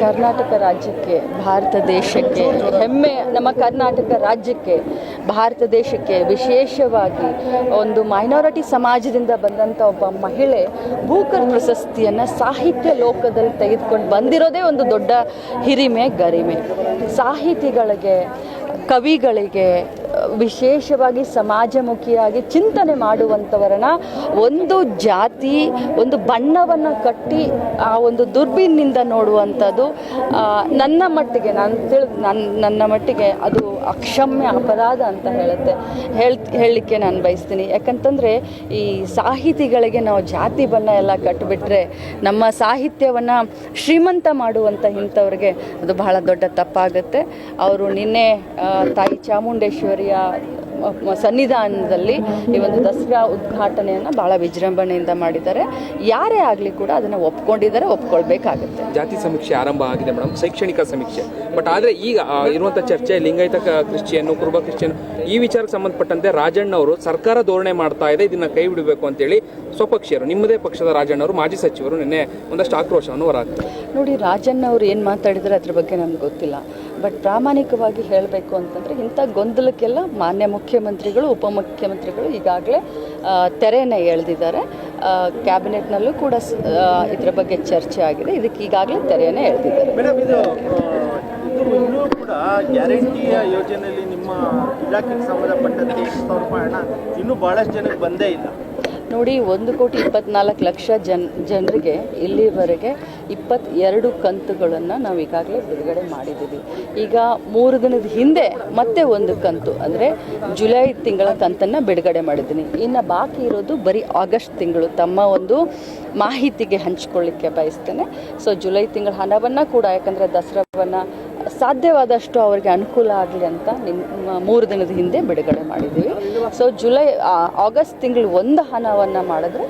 ಕರ್ನಾಟಕ ರಾಜ್ಯಕ್ಕೆ, ಭಾರತ ದೇಶಕ್ಕೆ ಹೆಮ್ಮೆ, ನಮ್ಮ ಕರ್ನಾಟಕ ರಾಜ್ಯಕ್ಕೆ, ಭಾರತ ದೇಶಕ್ಕೆ ವಿಶೇಷವಾಗಿ ಒಂದು ಮೈನಾರಿಟಿ ಸಮಾಜದಿಂದ ಬಂದಂಥ ಒಬ್ಬ ಮಹಿಳೆ ಬೂಕರ್ ಪ್ರಶಸ್ತಿಯನ್ನು ಸಾಹಿತ್ಯ ಲೋಕದಲ್ಲಿ ತೆಗೆದುಕೊಂಡು ಬಂದಿರೋದೇ ಒಂದು ದೊಡ್ಡ ಹಿರಿಮೆ, ಗರಿಮೆ. ಸಾಹಿತಿಗಳಿಗೆ, ಕವಿಗಳಿಗೆ, ವಿಶೇಷವಾಗಿ ಸಮಾಜಮುಖಿಯಾಗಿ ಚಿಂತನೆ ಮಾಡುವಂಥವರನ್ನ ಒಂದು ಜಾತಿ, ಒಂದು ಬಣ್ಣವನ್ನು ಕಟ್ಟಿ ಆ ಒಂದು ದುರ್ಬಿನಿಂದ ನೋಡುವಂಥದ್ದು ನನ್ನ ಮಟ್ಟಿಗೆ ನನ್ನ ಮಟ್ಟಿಗೆ ಅದು ಅಕ್ಷಮ್ಯ ಅಪರಾಧ ಅಂತ ಹೇಳಲಿಕ್ಕೆ ನಾನು ಬಯಸ್ತೀನಿ. ಯಾಕಂತಂದರೆ ಈ ಸಾಹಿತಿಗಳಿಗೆ ನಾವು ಜಾತಿ ಬಣ್ಣ ಎಲ್ಲ ಕಟ್ಟಿಬಿಟ್ರೆ ನಮ್ಮ ಸಾಹಿತ್ಯವನ್ನು ಶ್ರೀಮಂತ ಮಾಡುವಂಥ ಇಂಥವ್ರಿಗೆ ಅದು ಬಹಳ ದೊಡ್ಡ ತಪ್ಪಾಗುತ್ತೆ. ಅವರು ನಿನ್ನೆ ತಾಯಿ ಚಾಮುಂಡೇಶ್ವರಿಯ ಸನ್ನಿಧಾನದಲ್ಲಿ ಈ ಒಂದು ದಸರಾ ಉದ್ಘಾಟನೆಯನ್ನು ಭಾಳ ವಿಜೃಂಭಣೆಯಿಂದ ಮಾಡಿದ್ದಾರೆ. ಯಾರೇ ಆಗಲಿ ಕೂಡ ಅದನ್ನು ಒಪ್ಕೊಂಡಿದ್ದಾರೆ, ಒಪ್ಕೊಳ್ಬೇಕಾಗುತ್ತೆ. ಜಾತಿ ಸಮೀಕ್ಷೆ ಆರಂಭ ಆಗಿದೆ ಮೇಡಮ್, ಶೈಕ್ಷಣಿಕ ಸಮೀಕ್ಷೆ. ಬಟ್ ಆದರೆ ಈಗ ಇರುವಂಥ ಚರ್ಚೆ ಲಿಂಗಾಯತ ಕ್ರಿಶ್ಚಿಯನ್, ಕುರುಬ ಕ್ರಿಶ್ಚಿಯನ್ ಈ ವಿಚಾರಕ್ಕೆ ಸಂಬಂಧಪಟ್ಟಂತೆ ರಾಜಣ್ಣ ಅವರು ಸರ್ಕಾರ ಧೋರಣೆ ಮಾಡ್ತಾ ಇದೆ, ಇದನ್ನ ಕೈ ಬಿಡಬೇಕು ಅಂತೇಳಿ ಸ್ವಪಕ್ಷೀಯರು, ನಿಮ್ಮದೇ ಪಕ್ಷದ ರಾಜಣ್ಣ ಅವರು, ಮಾಜಿ ಸಚಿವರು ನಿನ್ನೆ ಒಂದಷ್ಟು ಆಕ್ರೋಶವನ್ನು ಹೊರಹಾಕ್ತಾರೆ. ನೋಡಿ, ರಾಜಣ್ಣ ಅವರು ಏನು ಮಾತಾಡಿದರೆ ಅದ್ರ ಬಗ್ಗೆ ನನಗೆ ಗೊತ್ತಿಲ್ಲ. ಬಟ್ ಪ್ರಾಮಾಣಿಕವಾಗಿ ಹೇಳಬೇಕು ಅಂತಂದರೆ ಇಂಥ ಗೊಂದಲಕ್ಕೆಲ್ಲ ಮಾನ್ಯ ಮುಖ್ಯಮಂತ್ರಿಗಳು, ಉಪಮುಖ್ಯಮಂತ್ರಿಗಳು ಈಗಾಗಲೇ ತೆರೆಯನ್ನು ಎಳೆದಿದ್ದಾರೆ. ಕ್ಯಾಬಿನೆಟ್ನಲ್ಲೂ ಕೂಡ ಇದರ ಬಗ್ಗೆ ಚರ್ಚೆ ಆಗಿದೆ. ಇದಕ್ಕೆ ಈಗಾಗಲೇ ತೆರೆಯನ್ನು ಎಳೆದಿದ್ದಾರೆ. ಮೇಡಮ್, ಇದು ಇನ್ನೂ ಕೂಡ ಗ್ಯಾರಂಟಿಯ ಯೋಜನೆಯಲ್ಲಿ ನಿಮ್ಮ ಇಲಾಖೆಗೆ ಸಂಬಂಧಪಟ್ಟಂತೆ 20,000 ರೂಪಾಯಿ ಹಣ ಇನ್ನೂ ಭಾಳಷ್ಟು ಜನಕ್ಕೆ ಬಂದೇ ಇಲ್ಲ. ನೋಡಿ, 1,24,00,000 ಜನರಿಗೆ ಇಲ್ಲಿವರೆಗೆ 22 ಕಂತುಗಳನ್ನು ನಾವು ಈಗಾಗಲೇ ಬಿಡುಗಡೆ ಮಾಡಿದ್ದೀವಿ. ಈಗ 3 ದಿನದ ಹಿಂದೆ ಮತ್ತೆ ಒಂದು ಕಂತು ಅಂದರೆ ಜುಲೈ ತಿಂಗಳ ಕಂತನ್ನು ಬಿಡುಗಡೆ ಮಾಡಿದ್ದೀನಿ. ಇನ್ನು ಬಾಕಿ ಇರೋದು ಬರೀ ಆಗಸ್ಟ್ ತಿಂಗಳು. ತಮ್ಮ ಒಂದು ಮಾಹಿತಿಗೆ ಹಂಚ್ಕೊಳ್ಳಿಕ್ಕೆ ಬಯಸ್ತೇನೆ. ಸೊ ಜುಲೈ ತಿಂಗಳ ಹಣವನ್ನು ಕೂಡ, ಯಾಕಂದರೆ ದಸರಾವನ್ನು ಸಾಧ್ಯವಾದಷ್ಟು ಅವರಿಗೆ ಅನುಕೂಲ ಆಗಲಿ ಅಂತ 3 ದಿನದ ಹಿಂದೆ ಬಿಡುಗಡೆ ಮಾಡಿದ್ದೀವಿ. ಸೊ ಆಗಸ್ಟ್ ತಿಂಗಳು ಒಂದು ಹಣವನ್ನು ಮಾಡಿದ್ರೆ